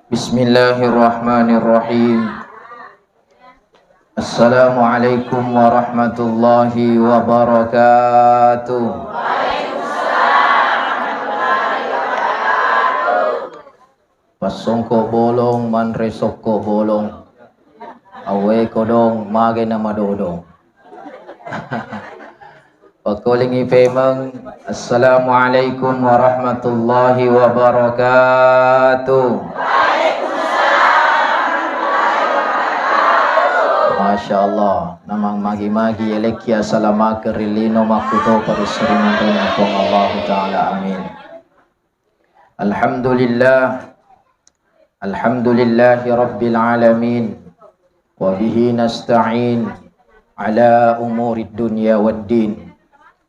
Bismillahirrahmanirrahim. Assalamualaikum warahmatullahi wabarakatuh. Pasongko bolong manre sokko bolong. Awe kodong mage nama dodong. Pakulingi pemeng. Assalamualaikum warahmatullahi wabarakatuh. Masya Allah, namang magi-magi elekia salama kerilino makuto parisriman rinapong Allah Ta'ala, amin. Alhamdulillahi Rabbil Alamin. Wabihi nasta'in ala umurid dunya wad din.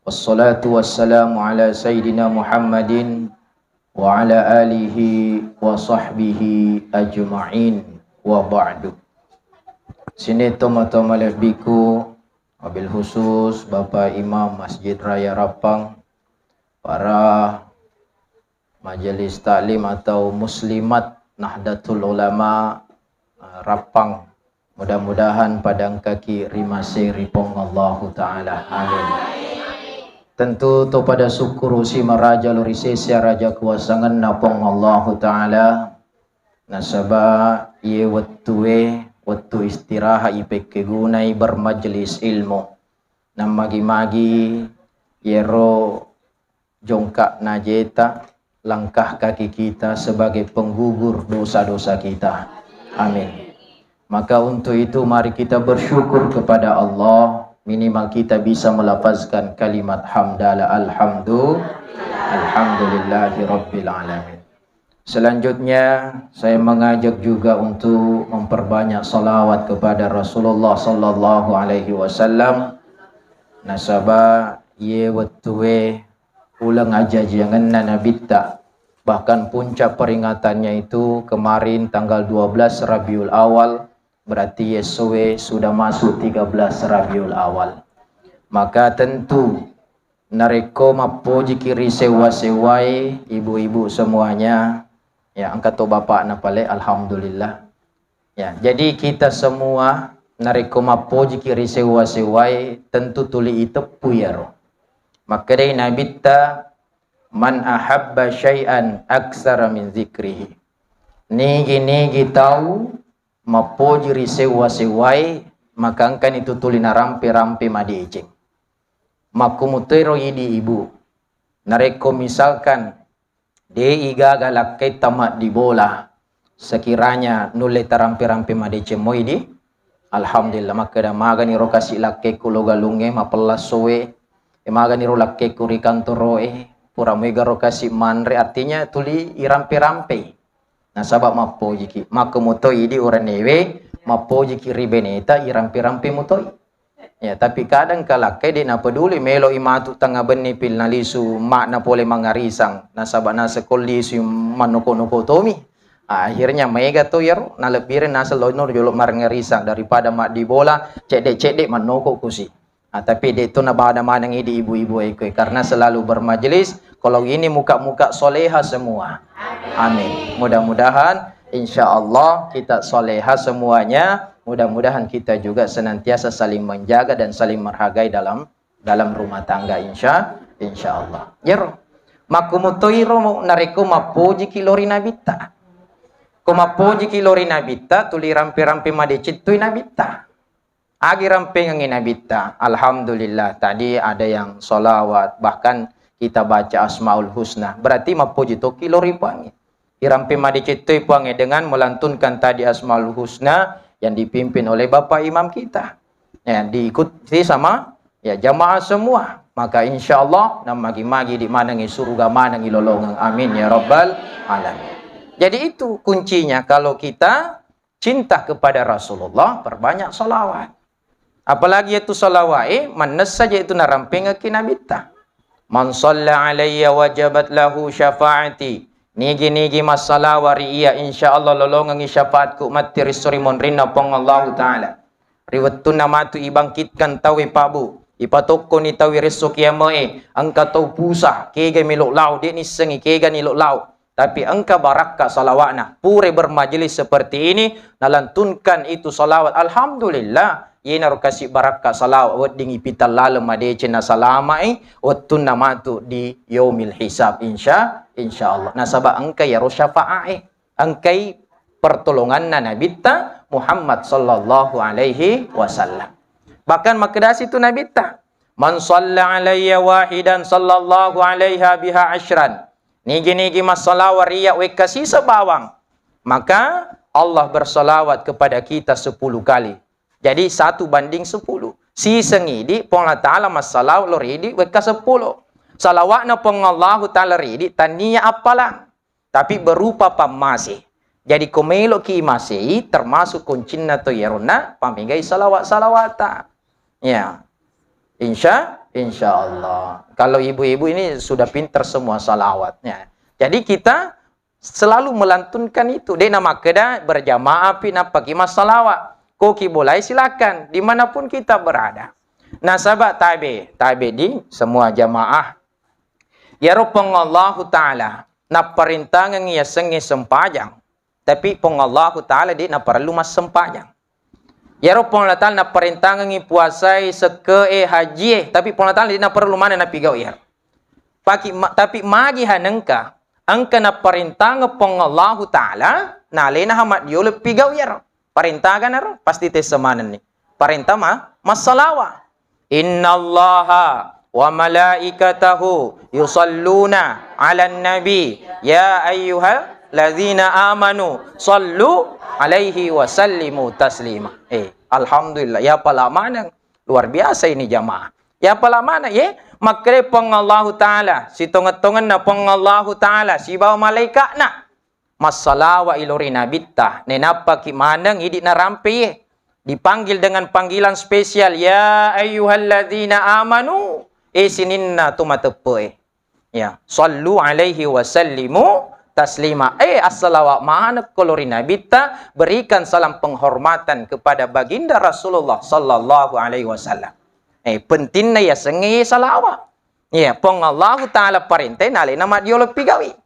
Wassalatu wassalamu ala Sayyidina Muhammadin wa ala alihi wa sahbihi ajma'in wa ba'du. Sini toma-toma biku, wabil khusus Bapak Imam Masjid Raya Rapang, para majelis taklim atau muslimat Nahdlatul Ulama Rapang, mudah-mudahan padang kaki rimase ripong Allah Ta'ala, amin. Tentu to pada syukur si maraja lurisesya raja kuasangan napong Allah Ta'ala, nasaba ye waktu istirahat ipek kegunai bermajlis ilmu nam magi-magi yero jongkak najeta langkah kaki kita sebagai penggugur dosa-dosa kita, amin. Maka untuk itu mari kita bersyukur kepada Allah, minimal kita bisa melafazkan kalimat hamdalah alhamdulillahi rabbil alamin. Selanjutnya saya mengajak juga untuk memperbanyak salawat kepada Rasulullah sallallahu alaihi wasallam. Nasaba ye wetuwe ulang aja jangan nanabitta. Bahkan puncak peringatannya itu kemarin tanggal 12 Rabiul Awal, berarti yesowe sudah masuk 13 Rabiul Awal. Maka tentu nareko mapo jikiri sewa-sewai ibu-ibu semuanya. Ya, angkat to bapak napale, alhamdulillah. Ya, jadi kita semua nareko mapo jikiri sewa-sewai tentu tuli itepu yaro. Maka dari nabita man ahabba syai'an aksara min zikrihi. Nigi tahu mapo jiri sewa-sewai maka angkan itu tuli na rampe-rampe madieceng. Makumutero idi ibu. Nareko misalkan de iga galak kay tamat di bola sekiranya nulle tarampi-rampi madece moidi alhamdulillah maka da magani ro kasi lakke kulo galunge mapelas sowe magani ro lakke kuri kantoroe pura mega ro kasi manre, artinya tuli irampi-rampi nah sabab mapo jiki maka mutoi di uranewe mapo jiki ribeneta irampi-rampi mutoi. Ya, tapi kadang kala kay di na peduli melo imatu tanga benni pil nalisu makna pole mangarisang nasaba na sekolisu manoko-noko tomi. Akhirnya mega to yero na lebiren nasa lono jolo marangarisang daripada mak di bola cedek-cedek manoko kusi. Tapi de to na bada manang idi ibu-ibu ekoi karena selalu bermajelis kalau ini muka-muka soleha semua. Amin. Mudah-mudahan insyaallah kita soleha semuanya. Mudah-mudahan kita juga senantiasa saling menjaga dan saling menghargai dalam rumah tangga insyaallah. Yer makumutoiro nareko mapoji kilori nabita. Kumapoji kilori nabita tuli rampe-rampe madecitui nabita. Agi rampe ngin nabita. Alhamdulillah tadi ada yang solawat, bahkan kita baca Asmaul Husna. Berarti mapoji to kilori pangi. Irampe madecitui pangi dengan melantunkan tadi Asmaul Husna yang dipimpin oleh Bapak Imam kita, ya, diikuti sama ya jamaah semua. Maka insyaallah nam magi-magi di manangi surga manangi lolongan, amin ya rabbal alamin. Jadi itu kuncinya kalau kita cinta kepada Rasulullah, perbanyak salawat. Apalagi itu salawat manas saja itu naramping ke nabita. Man shalla alayya wajabat lahu syafaati. Nigi masalah wariya insyaallah lolongan syafaatku mati risuri monrina pong Allah Ta'ala. Riwatun nama tu ibangkitkan tawi pabu. Ipatoko ni tawi resok yamoe. Angka tau pusah. Kega milok lau. Dia ni sengi kega nilok lau. Tapi engkau barakah salawatna. Pure bermajlis seperti ini, nalantunkan itu salawat. Alhamdulillah. Ia kasih barakah salawat. Wat dingi pital lalem ade cina salamai. Wat tunna matu di yaumil hisab. Insya Allah. Nasabah engkau ya rosyafa'ai. Engkau pertolongan Nabi ta Muhammad sallallahu alaihi wasallam. Bahkan makdas itu Nabi ta. Man shalla alayya wahidan sallallahu alaiha biha ashran. Nigi-nigi masalawat riya we kasih sebawang. Maka Allah bersalawat kepada kita 10 kali. Jadi 1:10. Si sengidi pong Allah Ta'ala masalawat lo ridi we ka 10. Salawat na pong Allah Ta'ala ridi taniya apalang. Tapi berupa pamasi. Jadi komelo ki masih termasuk kuncina to yaruna pamigay salawat-salawata. Ya. Insya Allah. Kalau ibu-ibu ini sudah pintar semua salawatnya. Jadi kita selalu melantunkan itu. Dia nama keda berjamaah pina pakai mas salawat. Koki boleh silakan dimanapun kita berada. Nah sahabat tabi di semua jamaah. Ya Rabbang Allah Ta'ala na perintangan ya sengi sempajang. Tapi pong Allah Ta'ala di na perlu mas sempajang. Ya Rabbang Allah Ta'ala na perintangan ngi puasai seke haji. Tapi pong Allah Ta'ala di na perlu mana na pigau ya. Tapi magi hanengka. Angka na perintangan pong Allah Ta'ala na lena hamat dioleh pigau ya. Perintahan na pasti tes semanan ni. Perintah masalawa. Inna Allaha wa malaikatahu yusalluna ala nabi ya ayyuhal ladzina amanu sallu alaihi wa sallimu taslima. Alhamdulillah ya pala mana luar biasa ini jamaah. Ya pala mana ye makre pong Allah Ta'ala si tongan-tongan na pong Allah Ta'ala si bawa malaikat na masalawa ilori nabita nenapa ki manang idi na rampe dipanggil dengan panggilan spesial ya ayyuhalladzina amanu sininna tumatepe ya sallu alaihi wasallimu taslima as-salawat mana kolori nabita berikan salam penghormatan kepada baginda Rasulullah sallallahu alaihi wasallam pentingnya ya sengi salawat ya pong Allah Ta'ala perintah nale nama dioleh pigawi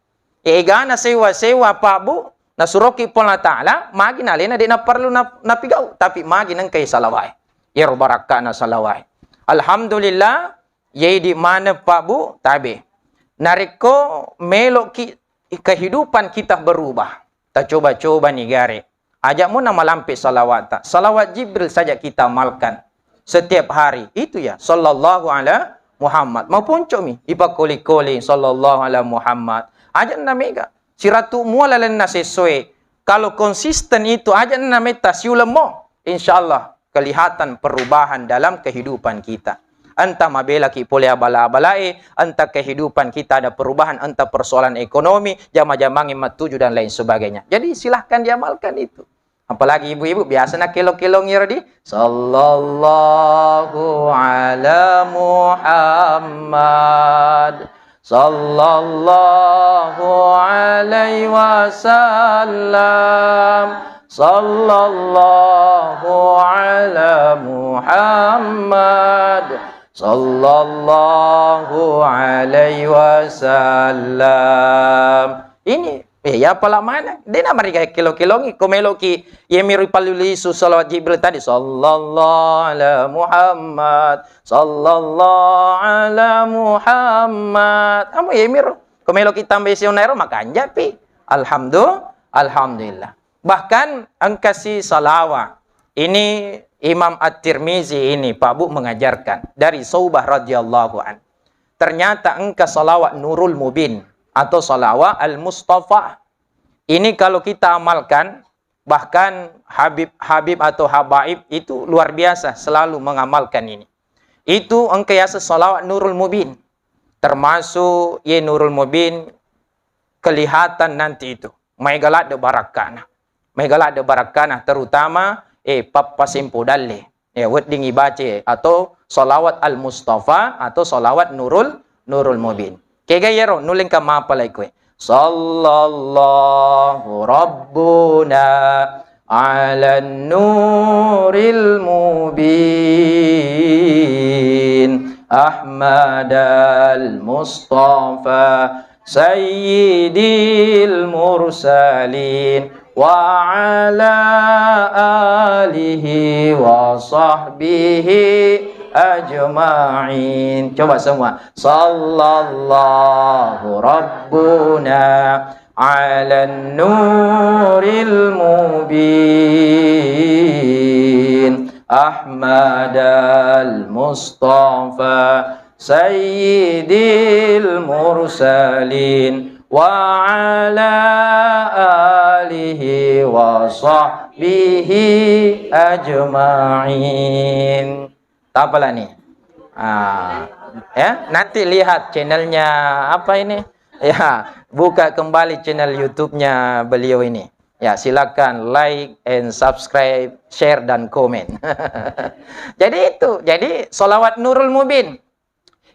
gana sewa Pak Bu na suroki pon Allah Ta'ala magi nale na di na perlu na pigaw tapi magi nang kay salawai ya baraka na salawai alhamdulillah ye di mana Pak Bu tabi nariko melok kehidupan kita berubah ta coba-coba nih gare ajak mu na malampi salawat salawat Jibril saja kita amalkan setiap hari itu ya sallallahu ala Muhammad maupun comi ipakoli-koli sallallahu ala Muhammad aja na mega siratu mualalan na sesuai kalau konsisten itu aja na meta siulemo insyaallah kelihatan perubahan dalam kehidupan kita anta mabela ki pole abala-abalae anta kehidupan kita ada perubahan anta persoalan ekonomi jama-jamangi matuju dan lain sebagainya jadi silahkan diamalkan itu apalagi ibu-ibu biasa nak kilo-kilo ngirdi sallallahu ala Muhammad sallallahu alaihi wasallam sallallahu ala Muhammad sallallahu alaihi wasallam ini ya pala mana dia nak mereka kilo-kilo ni komelo ki ye miri paluli su salawat Jibril tadi sallallahu ala Muhammad sallallahu ala Muhammad amo ye miro komelo ki tambah sionero makanya pi alhamdulillah bahkan angkasi salawat ini Imam At-Tirmizi ini Pak Bu mengajarkan dari Saubah radhiyallahu an ternyata engka salawat Nurul Mubin atau salawat Al-Mustafa. Ini kalau kita amalkan, bahkan Habib atau Habaib itu luar biasa selalu mengamalkan ini. Itu engkayasa salawat Nurul Mubin. Termasuk ye Nurul Mubin kelihatan nanti itu. Maigalat de barakana. Maigalat de barakana terutama papa simpu dalle. Wad dingi baca atau salawat Al-Mustafa atau salawat Nurul Mubin. Kaya yero nuling ka mapalay ko sallallahu rabbuna ala nuril mubin Ahmad al-Mustafa sayyidil mursalin wa ala alihi wa sahbihi ajma'in. Coba semua. Sallallahu rabbuna ala nuril mubin Ahmad al-Mustafa sayyidil mursalin wa ala alihi wa sahbihi ajma'in. Tak apalah nih. Ya, nanti lihat channelnya apa ini? Ya, buka kembali channel YouTube-nya beliau ini. Ya, silakan like and subscribe, share dan komen. Jadi itu, jadi sholawat Nurul Mubin.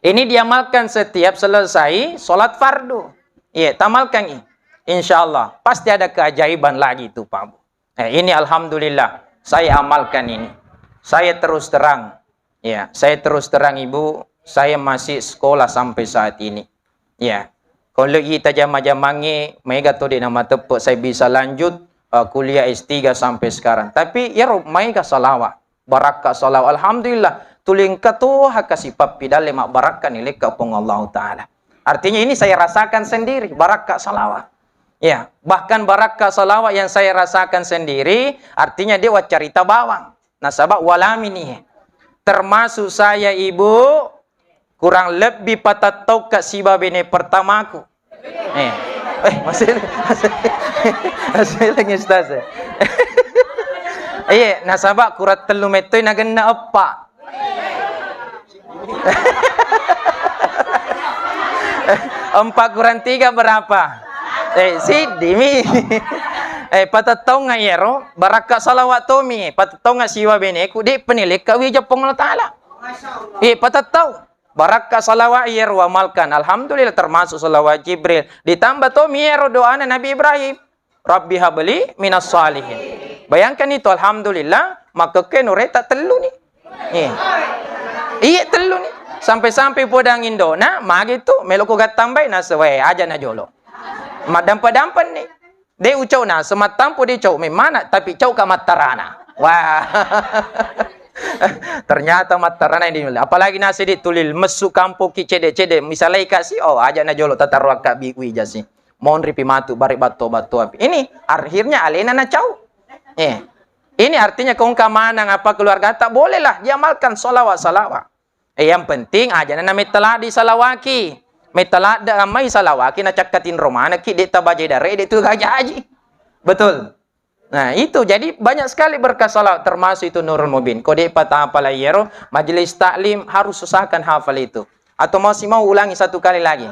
Ini diamalkan setiap selesai sholat fardu. Iya, tamalkan ini. Insya Allah, pasti ada keajaiban lagi itu Pak Bu. Ini alhamdulillah, saya amalkan ini. Saya terus terang. Ya, saya terus terang Ibu, saya masih sekolah sampai saat ini. Ya, kalau kita jama-jamangi, mega tuh di nama tepuk, saya bisa lanjut kuliah S3 sampai sekarang. Tapi ya mega salawat, barakah salawat. Alhamdulillah, tuling tuh kasih papi dalam barakah nilai kapung Allah Ta'ala. Artinya ini saya rasakan sendiri, barakah salawat. Ya, bahkan barakah salawat yang saya rasakan sendiri, artinya dia wacarita bawang. Nasabak walami nih. Termasuk saya Ibu kurang lebih patah tahu kak si babene pertamaku. Masih lagi ustaz. Iya, nasabak kurat telu metoy na ganda apa. Empat kurang 3 berapa? Sidimi. Patatau nga yero, baraka salawat tomi, patatau nga siwa bene, kudi penilik kawi Japong Allah Ta'ala. Patatau, baraka salawat yero amalkan, alhamdulillah termasuk salawat Jibril. Ditambah tomi yero doa Nabi Ibrahim, Rabbi habli minas salihin. Bayangkan itu, alhamdulillah, maka kenureta telu nih. Iya telu nih. Sampai-sampai podang Indo, nah, magitu, meloko gatambay na sewe aja na jolo. Madampa-dampan nih. Dia ucau na sematampo dia cau memana tapi cau ka matarana. Wah. Ternyata matarana ini. Apalagi nasi ditulil mesu kampo ki cede-cede misalnya kasih aja na jolo tatarwa ka biwi jasi. Mohon ripi matu bari batu api. Ini akhirnya alena na cau. Ini artinya kau kemanang apa keluarga tak bolehlah diamalkan salawat. Yang penting aja na metaladi salawaki. Metala da amai salawaki na cakatin romana ki deta baje dare itu gajah haji. Betul. Nah, itu jadi banyak sekali berkah salawat termasuk itu Nurul Mubin. Kode patah apalah yero, majelis taklim harus usahakan hafal itu. Atau masih mau ulangi satu kali lagi?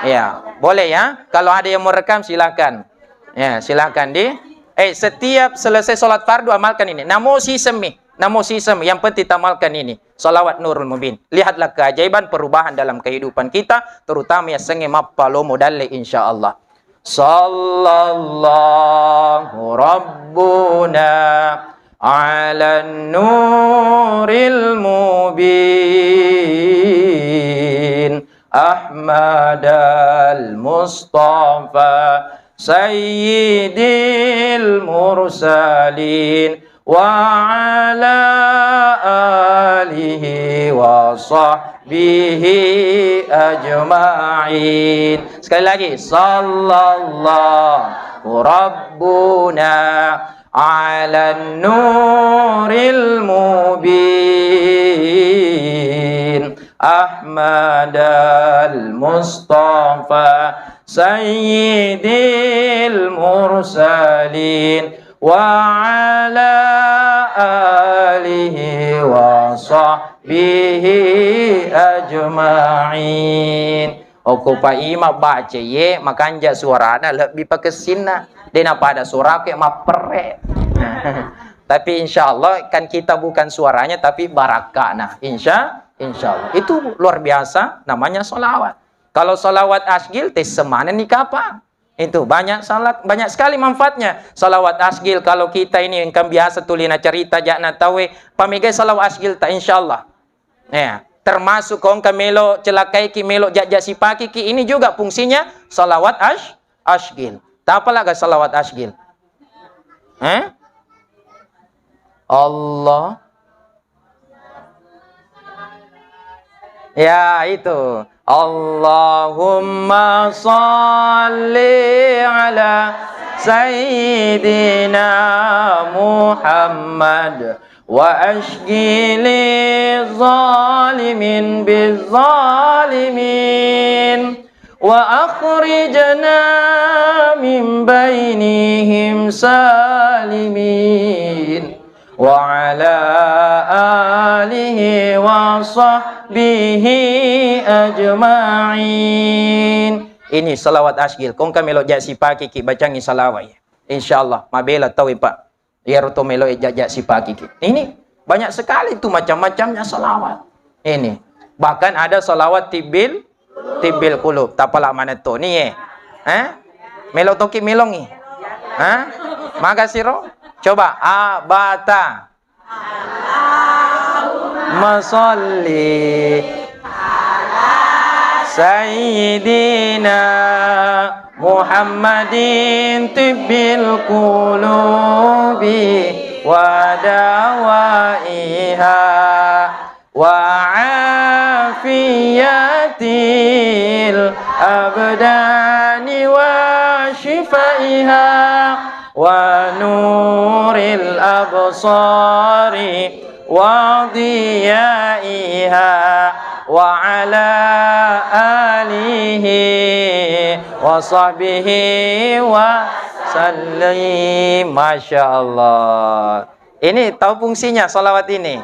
Ya, boleh ya. Kalau ada yang mau rekam silakan. Ya, silakan di. Setiap selesai salat fardu amalkan ini. Namo sistem yang penting amalkan ini. Salawat Nurul Mubin. Lihatlah keajaiban perubahan dalam kehidupan kita, terutama yang senge mappalo modalle insyaallah. Sallallahu rabbuna ala nuril mubin Ahmad al-Mustafa sayyidil mursalin wa ala alihi wa sahbihi ajma'in. Sekali lagi, sallallahu rabbuna ala nuril mubin Ahmad al-Mustafa sayyidil mursalin wa ala alihi wa sahbihi ajma'in. Pak ima baca ye makanja suarana lebih pakai sinna dena pada suara kayak mapere. Tapi insyaallah kan kita bukan suaranya tapi barakah. Insyaallah itu luar biasa namanya sholawat. Kalau sholawat asgil tes semana nih kapan? Itu banyak sekali manfaatnya. Salawat asgil kalau kita ini yang kan biasa tulina cerita jakna tawe pamigai salawat asgil tak insyaallah. Ya, termasuk kong melo celakai ki melo jajak si paki ki, ini juga fungsinya salawat asgil. Tak apa lagi salawat asgil? Allah. Ya itu. Allahumma salli ala Sayyidina Muhammad wa ashgili zalimin bizzalimin wa akhrijna min bainihim salimin wa ala alihi wa sahbihi ajma'in. Ini salawat asgil. Kung kami lo jasi pagi ki bacangi salawat. Insyaallah mabela tahu pak. Ya roto melo jajak si pagi ki. Ini banyak sekali tuh macam-macamnya salawat. Ini bahkan ada salawat tibil kulub. Tapala mana to ni melo toki melongi. Maka siro coba abata Allahumma sholli Sayyidina Muhammadin tibbil qulubi wa dawaiha wa afiyatil abdani wa shifaiha wa nuril absari wa diyaiha wa ala alihi wa sahbihi wa sallim. Masya Allah. Ini tahu fungsinya salawat ini.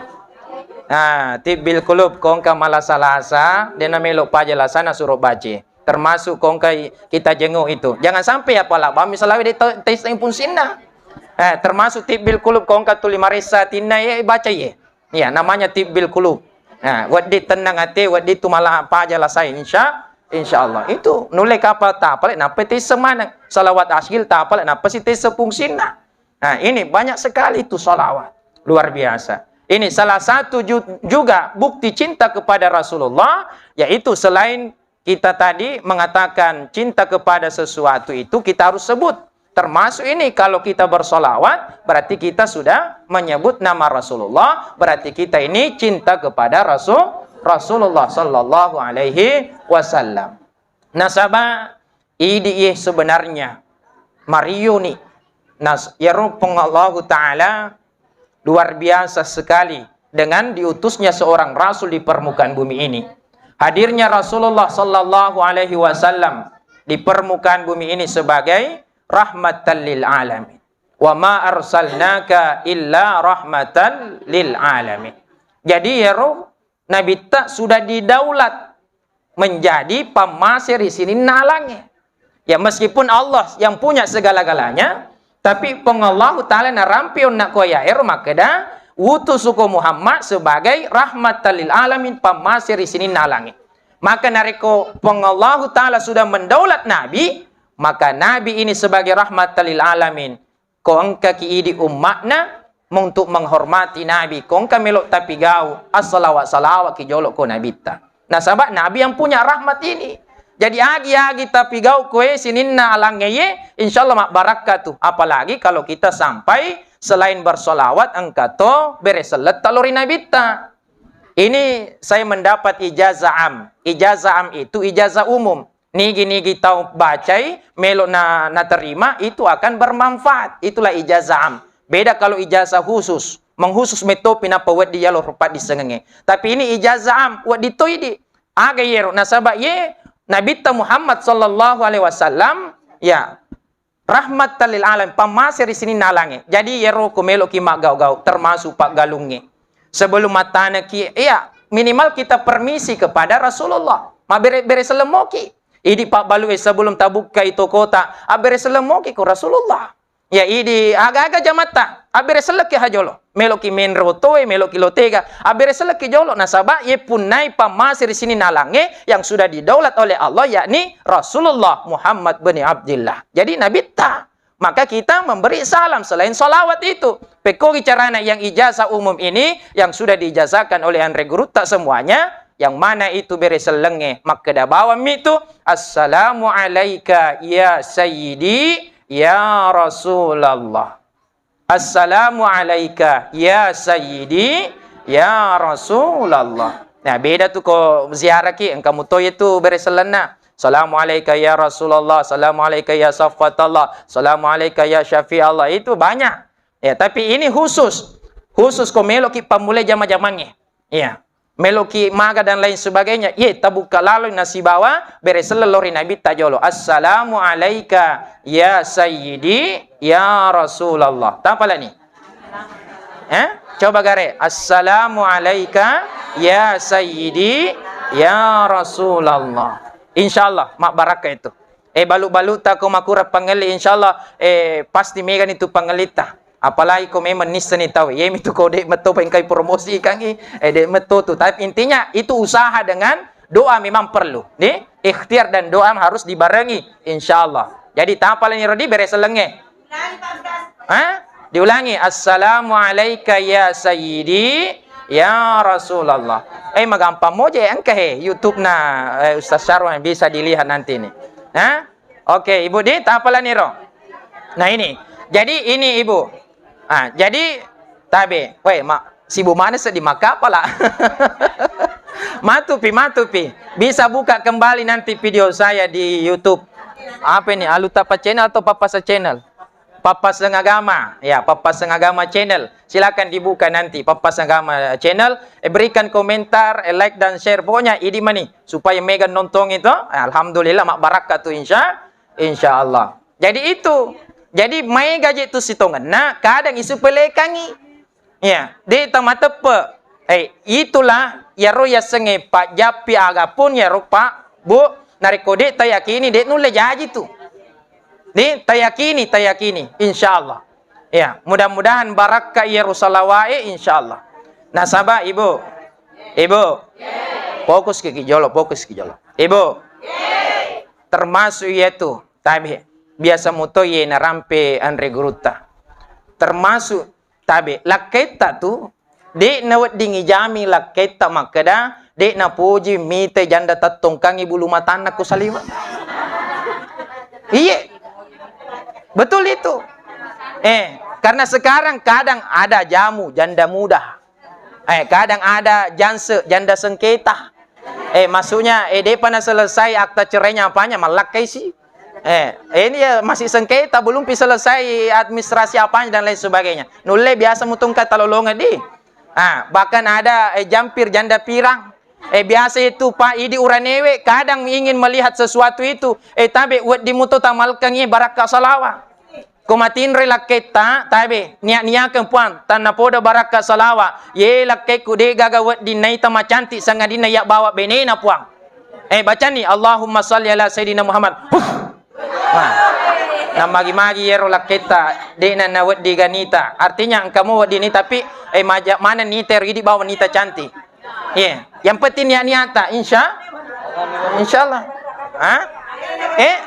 Tibbil qulub kongka malasalasa dan melok pajalasana suruh baca. Termasuk kongka kita jenguk itu. Jangan sampai apalah bami salawat di tes yang pun sinna. Termasuk tibbil qulub kongka tuli marisa tinna ya baca ya. Ya namanya tibbil qulub. Wadi tenang hati, wadi tu malah apa aja lah saya insya Allah itu nulai kapal tapal, napa tes semana salawat asgil tapal, napa sih tes sepungsina. Ini banyak sekali itu salawat luar biasa. Ini salah satu juga bukti cinta kepada Rasulullah, yaitu selain kita tadi mengatakan cinta kepada sesuatu itu kita harus sebut. Termasuk ini kalau kita bersolawat berarti kita sudah menyebut nama Rasulullah, berarti kita ini cinta kepada Rasulullah sallallahu alaihi wasallam. Nasabah ini sebenarnya Mario ni yarupung Allah Ta'ala luar biasa sekali dengan diutusnya seorang Rasul di permukaan bumi ini. Hadirnya Rasulullah sallallahu alaihi wasallam di permukaan bumi ini sebagai rahmatan lil alamin. Wa ma arsalnaka illa rahmatan lil alamin. Jadi ya Nabi tak sudah didaulat menjadi pemasir di sini nalangnya. Ya meskipun Allah yang punya segala-galanya, tapi pengallahu ta'ala narampion nak koya maka dah utus suku Muhammad sebagai rahmatan lil alamin, pemasir di sini nalangnya. Maka nariko pengallahu ta'ala sudah mendaulat Nabi, maka Nabi ini sebagai rahmatan lil alamin. Ko engka ki idi ummatna untuk menghormati Nabi. Ko engka melok tapi gau as-salawat ki jolok ko Nabi ta. Nah sahabat Nabi yang punya rahmat ini. Jadi agi tapi gau koe sininna alangnya ye insyaallah mak barakatuh. Apalagi kalau kita sampai selain bersolawat engka to bereselet talori Nabi ta. Ini saya mendapat ijazah am. Ijazah am itu ijazah umum. Nigi tahu bacai, melok na terima, itu akan bermanfaat. Itulah ijazah am. Beda kalau ijazah khusus. Mengkhusus metopi napa wad dia lor rupat disengenge. Tapi ini ijazah am, wad ditoidi. Aga yero nasabak ye Nabi Muhammad sallallahu alaihi wasallam ya rahmatan lil alam, pemasir di sini nalange. Jadi yero ko melok ki mak gau-gau termasuk pak galunge. Sebelum matana ki ya minimal kita permisi kepada Rasulullah. Ma bere selemoki. Idi pak balue sebelum tabuka itu kota, abere selemoki ko Rasulullah. Ya idi aga-aga jamata, abere seleki hajolo. Meloki menro toe, meloki lotega, abere seleki jolo nasabah ye punai pamasir di sini nalange yang sudah didaulat oleh Allah yakni Rasulullah Muhammad bin Abdullah. Jadi Nabi ta. Maka kita memberi salam selain solawat itu. Pekogi carana yang ijazah umum ini yang sudah diijazahkan oleh Andre Guru tak semuanya yang mana itu bere selenge, maka dah bawa mi itu assalamu alayka ya sayyidi ya Rasulullah. Assalamu alayka ya sayyidi ya Rasulullah. Nah, beda tu ko ziarah ki engkau mutoy itu bere selena. Assalamu alayka ya Rasulullah, assalamu alayka ya Safatallah, assalamu alayka ya Syafi'allah. Itu banyak. Ya, tapi ini khusus ko meloki pamulai jama-jamannya. Ya. Meloki maga dan lain sebagainya. Ye tabuka lalu nasi bawa beres lelori Nabi tajolo. Assalamu alayka ya sayyidi ya Rasulullah. Tapalah ni? Coba gare. Assalamu alayka ya sayyidi ya Rasulullah. Insyaallah mak barakah itu. Balu-balu tak ko makura pangali insyaallah pasti megan itu pangalita. Apalagi kau memang nisa ni tahu, ya itu kau dek meto pengkai promosi kangi, dek meto tu. Tapi intinya itu usaha dengan doa memang perlu. Ni ikhtiar dan doa harus dibarengi, insyaallah. Jadi tampal ni rodi beres lenge. Diulangi. Assalamu alayka ya sayyidi ya Rasulullah. Magampang mo je angke YouTube na Ustaz Syarwan bisa dilihat nanti ni. Okey, ibu di tampal ni ro. Nah ini. Jadi ini ibu. Jadi tabe, mak sibu mana sedih maka apalah. Matupi. Bisa buka kembali nanti video saya di YouTube. Apa ini? Alutapa channel atau Papasa channel? Papas Agama. Ya, Papas Agama channel. Silakan dibuka nanti Papas Agama channel. Berikan komentar, like dan share. Pokoknya ini mani supaya Megan nonton itu. Alhamdulillah mak barakat tu insyaallah. Jadi itu. Jadi mai gaji tu sitongan. Nah, kadang isu pelekangi. Ya, dia tamatepe. Itulah ya ro ya senge pak japi agapun ya ro pak bu narikode tayakini dek nulle jaji tu. Ni tayakini insyaallah. Ya, mudah-mudahan barakah ya Rasulullah insyaallah. Nah, sahabat ibu. Fokus ke kijolo. Ibu. Termasuk yaitu tabi biasa muto ye na rampe Andre Gruta. Termasuk tabe laketa tu de na wadingi jami laketa makada de na puji mite janda tatongkangi bulu matana ku salima. Iya. Betul itu. Karena sekarang kadang ada jamu janda muda. Kadang ada janda sengketa. Maksudnya de pana selesai akta cerainya apanya malakai sih. Ini ya masih sengketa belum selesai administrasi apanya dan lain sebagainya. Nulle biasa mutungkat talolongan di. Bahkan ada jampir janda pirang. Biasa itu Pak Idi Uranewe kadang ingin melihat sesuatu itu. Tabe wad dimuto tamalkangi barakah salawa. Kumatin relaketa tabe niat-niakan puan tanah poda barakah salawa. Ye lakke kude gagawat dinai tama cantik sangadina ya bawa benena puang. Baca ni Allahumma salli ala Sayyidina Muhammad. Na magi-magi yero laketa de na nawat di ganita. Artinya kamu wad ini tapi mana nita ridi bawa nita cantik. Yang penting niat-niata insyaallah.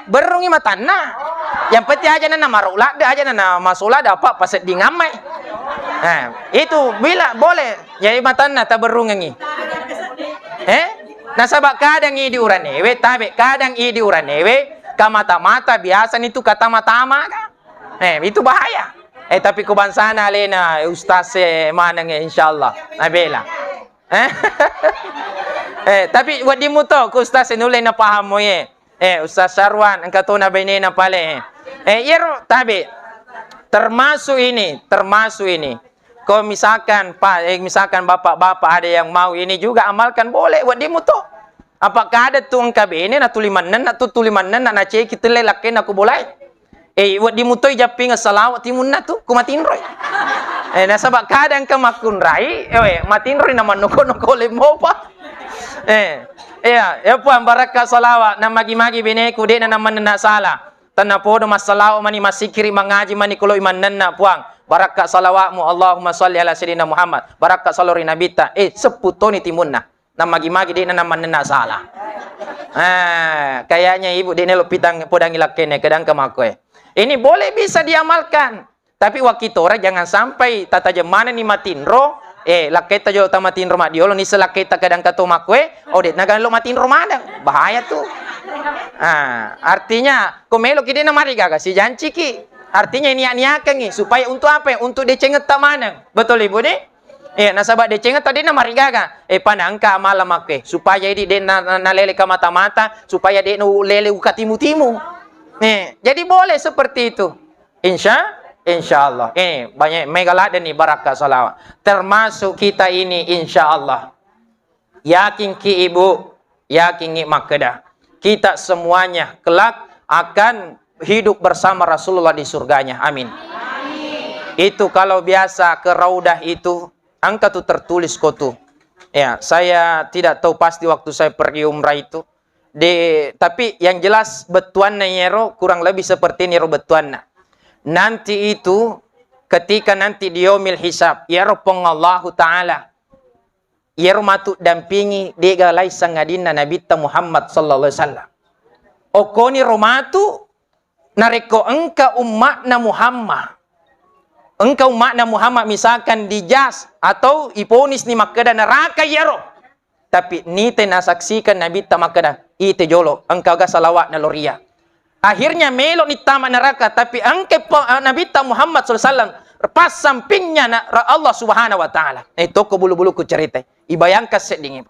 Berungi matana. Yang penting aja na marula aja na masula dapat paset di ngamai. Itu bila boleh jadi matana ta berungi. Nasabak kadang i di uranewe tabe kadang i di uranewe kamata-mata biasa itu kata mata-mata kan. Itu bahaya. Tapi kubansana lena ustaz mana nge insyaallah. Nabela. Tapi wad dimuto ku ustaz nulay na paham mo ye. Ustaz Syarwan engkau tu na benena pale. Yero tabe termasuk ini. Kalau misalkan misalkan bapak-bapak ada yang mau ini juga amalkan boleh wad dimuto. Apakah ada tuang kabene na tulimanan na cek kita lelakin aku boleh? Wad dimutoi japing salawat timun na tu kumatinroy. Nasabak kadang ka makunrai, matinroy naman noko lemo pa. Ya puan barakah salawat na magi-magi bene kude na naman na sala. Tanah podo masalaw mani masikiri mangaji mani kulo iman na puang. Barakah salawatmu Allahumma salli ala Sayyidina Muhammad. Barakah salori nabita. Seputoni timun na. Na magi-magi di na naman na salah. Kayaknya ibu di nelo pitang podang ilakene kadang kemakoy. Ini boleh bisa diamalkan. Tapi wakitora jangan sampai tata jemana ni matinro Laketa jo tamatin rumah dia lo ni selaketa kadang katomak we, det nagan lo matin rumah dah. Bahaya tuh. Artinya komelo kide na marigaga si janci ki. Artinya niat-niatkan ni supaya untuk apa? Untuk decenget tak mana. Betul ibu deh? Nasabak decenget tadi na marigaga. Panang ka malam make supaya di na lele ka mata-mata, supaya de no lele uka timu-timu. Jadi boleh seperti itu. Insya Allah. Banyak megalat dan barakah salawat. Termasuk kita ini insya Allah. Yakin ki ibu, yakin ki makedah. Kita semuanya kelak akan hidup bersama Rasulullah di surganya. Amin. Itu kalau biasa ke raudah itu, angka tuh tertulis kotu. Saya tidak tahu pasti waktu saya pergi umrah itu. Tapi yang jelas betuanna yero kurang lebih seperti nero betuanna. Nanti itu ketika nanti di yaumil hisab ya Allahu taala ya matu dampingi dega laisa ngadinna nabi Muhammad sallallahu alaihi wasallam okoni romatu nareko engka umatna Muhammad misalkan dijas atau iponis ni makada neraka yaro tapi ni tena saksikan nabi makada ite jolo engka ga salawat na loria. Akhirnya melok ni tamat neraka, tapi angke Nabi Muhammad SAW pas sampingnya Allah Subhanahu Wa Taala. Itu ko bulu-bulu ku cerita. Ibayangkan sedingin.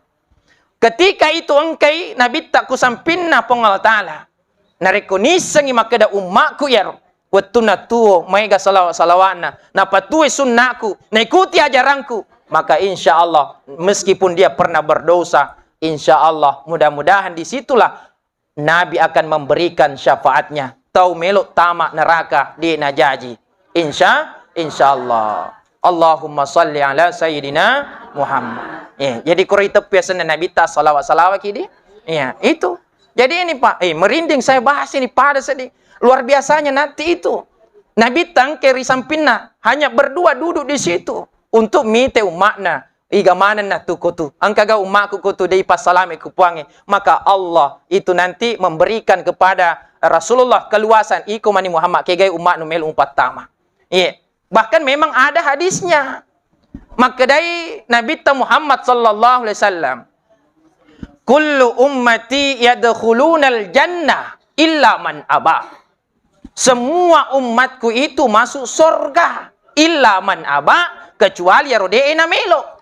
Ketika itu angkai Nabi tak ku sampingna pong Allah Taala. Narekonisangi makada umatku ya. Waktu natuo maiga salawat-salawatna. Napatuhi sunnahku. Naikuti ajaranku. Maka insya Allah meskipun dia pernah berdosa, insya Allah mudah-mudahan disitulah Nabi akan memberikan syafaatnya. Tau melok tamak neraka di najaji. Insya Allah. Allahumma salli ala Sayyidina Muhammad. Jadi kurang tepiasan Nabi ta salawat-salawat kini. Itu. Jadi ini Pak, merinding saya bahas ini pada sedih. Luar biasanya nanti itu. Nabi tangkeri sampinna hanya berdua duduk di situ untuk mite umatna. Iga mana na tu kotu angkaga umatku kotu dei pasalame kupuange maka Allah itu nanti memberikan kepada Rasulullah keluasan iko mani Muhammad kegai umat nu melu umpat tama bahkan memang ada hadisnya maka dari Nabi Muhammad sallallahu alaihi wasallam kullu ummati yadkhulunal jannah illa man aba semua umatku itu masuk surga illa man aba kecuali yarodeena melo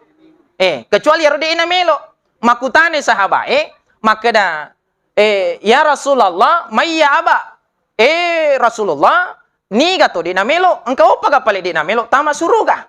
kecuali yarodeena melo makutane sahabat maka dah ya Rasulullah mayya aba Rasulullah ni gato di namelo engkau apa kapal di namelo tama suruga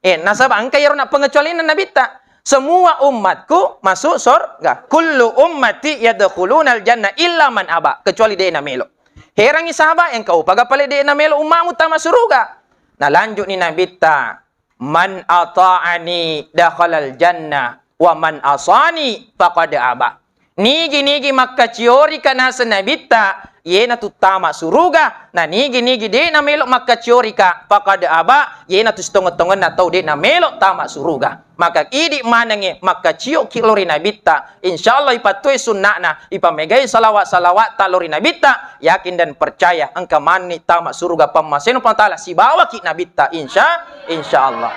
nasaba engkau yarona pengecualian Nabi ta semua umatku masuk surga kullu ummati yadkhulunal jannah illa man aba kecuali di namelo herangi sahabat engkau apa kapal di namelo umatmu tama suruga nah lanjut ni Nabi ta man ata'ani dakhalal jannah wa man asani faqad aba. Nigi maka ciori kana sanabita yena tu tama suruga na nigi de na melok maka ciori ka faqad aba yena tu stongot-tongon na tau de na melok tama suruga. Maka idi manange maka cio kilori nabita insyaallah ipatui sunnahna ipamegai salawat talori nabita yakin dan percaya engka mani tama suruga pamaseno pantala si bawa ki nabita insyaallah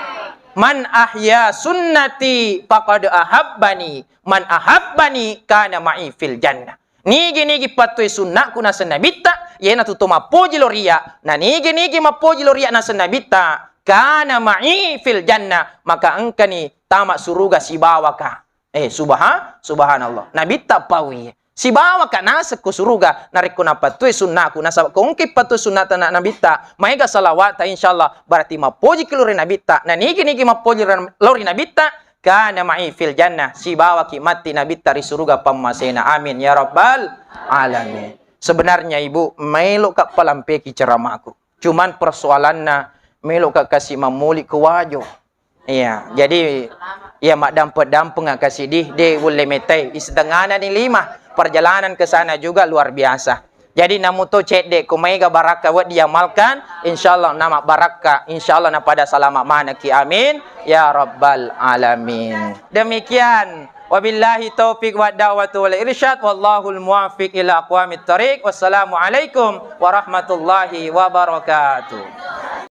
man ahya sunnati faqad ahabbani man ahabbani kana ma'i fil jannah nigi patui sunnahku na sanabita yena tu toma poji loria na nigi mapoji loria na sanabita kana ma'i fil jannah maka engka ni tamak suruga si bawa ka subhanallah nabi tak pawi si bawa ka nasa ku suruga nariko na patuy sunnahku nasa kung kipatu sunnata na nabi ta maiga salawat ta insyaallah berarti mapoji kilori nabi ta na nigi mapoji lori nabi ta kana ma'i fil jannah si bawa ki mati nabi ta ri suruga pamasena amin ya rabbal alamin. Sebenarnya ibu melo ka palampeki ceramahku cuman persoalanna melo ka kasih mamuli ke wajo. Jadi ya mak dampeng kasih de boleh metai istengana ni 5 perjalanan ke sana juga luar biasa. Jadi namu to cek de kumaiga baraka buat diamalkan insyaallah nama baraka insyaallah na pada salamat manaki amin ya rabbal alamin. Demikian wabillahi taufik wa da'watu wal irsyad wallahul muwaffiq ila aqwamit thariq wassalamu alaikum warahmatullahi wabarakatuh.